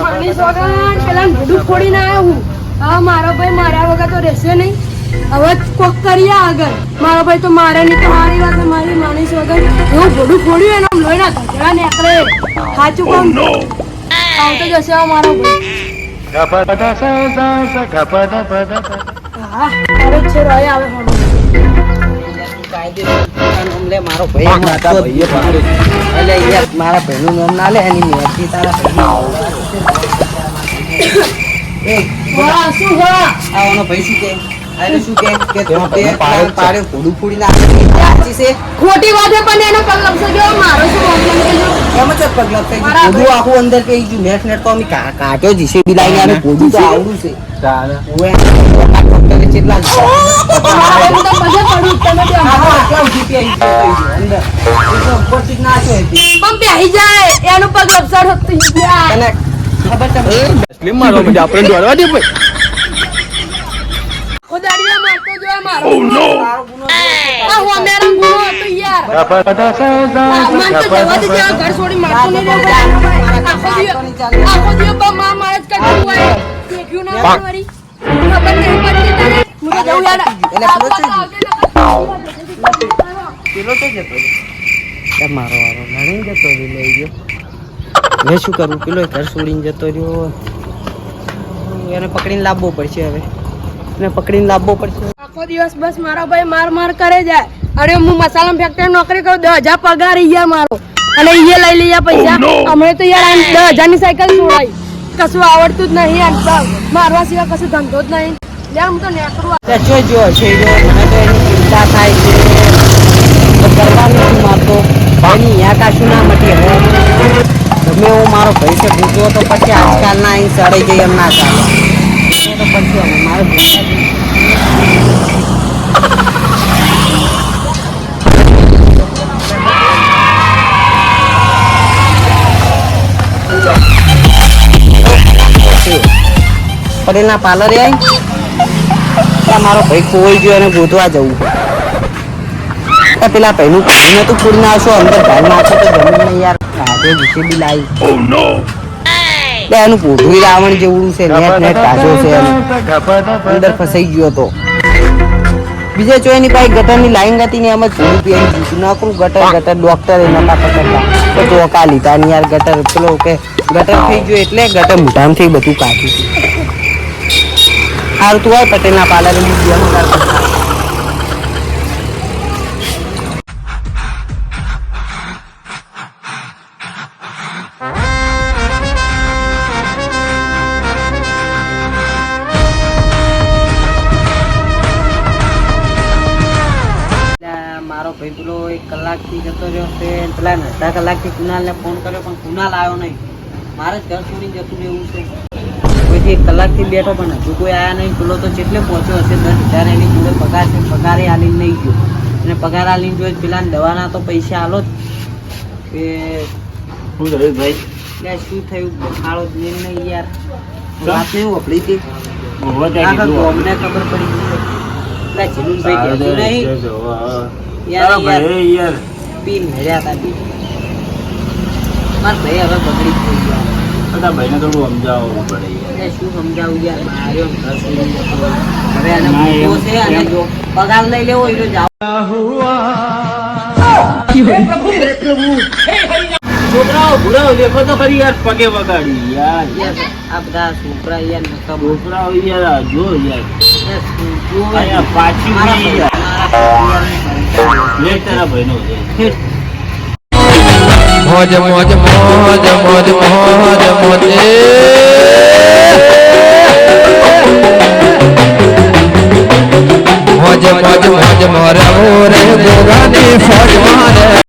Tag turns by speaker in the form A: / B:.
A: માની સોગન પેલા બધું ફોડીને આવ્યો હું. હા મારો ભાઈ મારા વગર તો રહેશે નહીં. હવે કોક કરીએ આગળ. મારો ભાઈ તો મારે નહીં તો મારી વાત મારી માની સોગન એવું બધું ફોડ્યું એના લોહીના ધજરા નીકળે. સાચું કહું આવતો જશે મારો ભાઈ. હા અરે છે રોય આવે
B: મારો ભાઈ મારા ભાઈનું નામ ના લે એની મેથી તારા
A: શું હા
B: આવવાનો ભાઈ શું કે આને શું કે પાડે ફોડું ફોડી નાખે છે
A: ખોટી વાત છે પણ એનો પગ લપસો ગયો મારો શું પ્રોબ્લેમ છે
B: એમ જ પગ લપસે ફોડું આખું અંદર કે ઈ નેટ તો અમે કાટ્યો જીસે બિલાઈને આને ફોડું તો આવડું છે ચાલે ઓએ ડોક્ટરે કેટલા
A: મારે તો પગે પડું તમે બે
B: આટલા ઉઠી પી અંદર એ ઉપરથી નાખ્યો હતી
A: પણ બેહી જાય એનો પગ લપસાડ હતો યાર
B: તને ખબર છે
C: સ્લીમ મારવા માટે આપણે દોડવા દે ભાઈ
A: ખોદાડીયા મારતો જો મારો
C: ઓ નો
B: તારો ગુનો
A: આ હો મેરો ગુનો હતો યાર મન તો જવા દે ત્યાં ઘર છોડી મારતો નહીં રે આખો દિવસ બા માં મારે જ કરતું હોય દેખ્યું ના મારી ખબર નહીં પડતી તને હું તો જઉં યાર
B: એટલે પેલો તો જતો તે મારો વારો લડીને જતો લઈ ગયો મેં શું કરું પેલો ઘર છોડીને જતો રહ્યો એને પકડીને લાવવો પડશે હવે એને પકડીને લાવવો પડશે
A: આખો દિવસ બસ મારો ભાઈ માર કરે જાય અરે હું મસાલા ફેક્ટરી નોકરી કરું 10,000 પગાર યાર મારો અને એ લઈ લઈએ પૈસા અમે તો યાર 10,000 ની સાયકલ છોડાઈ કશું આવડતું જ નહીં અને મારવા સિવાય કશું ધંધો જ નહીં લે હું તો નેકરું
B: જો છે મને તો એની ચિંતા થાય છે કરવાનું નથી મારતો એની યા કાશું ના મટી હવે ગમે હું મારો ભાઈ છે ભૂતો તો પછી આજકાલના અહીં સડાઈ જઈ એમ ના ચાલે તો પછી હવે મારે પટેલના પાર્લરે આવી મારો ભાઈ ખોઈ ગયો અને ગોતવા જવું પેલા ભાઈનું કાઢીને તું ફૂડીને આવશો અંદર ભાઈ નાખો તો જમીન યાર કાઢે જીસીબી લાવી એનું પોઢું રાવણ જેવડું છે નેટ કાઢો છે અંદર ફસાઈ ગયો હતો બીજે ચોયની પાસે ગટરની લાઈન હતી ને એમ જ ભૂલું પીને જીતું નાખું ગટર ડોક્ટર એ નતા પકડતા તો ચોકા લીધા ને યાર ગટર પેલો કે ગટર થઈ ગયો એટલે ગટર મોઢામાંથી બધું કાઢ્યું સારું તું હોય પટેલના પાર્લરે મારો ભાઈ પેલો 1 કલાકથી જતો રહ્યો છે પેલા અડધા કલાકથી કુનાલને ફોન કર્યો પણ કુનાલ આવ્યો નહીં મારે જ ઘર છોડીને જતું રહેવું છે પછી 1 કલાકથી બેઠો પણ હજુ કોઈ આવ્યા નહીં પેલો તો કેટલે પહોંચ્યો હશે 10,000 એની જોડે પગાર છે પગારે હાલીને નહીં ગયો અને પગાર હાલીને જોઈએ પેલા દવાના તો પૈસા હાલો જ કે
C: શું થયું ભાઈ
B: એટલે શું થયું ખાડો જ નહીં યાર વાત નહીં વપડી હતી અમને ખબર પડી પેલા જીલુભાઈ કહેતું નહીં યાર પીન મેળ્યા હતા પીન મારા ભાઈ હવે બગડી જ થઈ ગયા
C: ભાઈને થોડું સમજાવવું પડે
B: શું સમજાવું યાર માર્યો હવે આને ભૂખો છે અને જો પગાર લઈ લેવો એટલે જાવ
C: છોકરાઓ ભૂલાવો દેખો તો ખરી યાર પગે વગાડી યાર
B: આ બધા છોકરા યાર
C: છોકરાઓ યાર જો યાર પાછી તારા ભાઈનો છે
D: મોજ મોજ મોજ મોજ મોજ મોજ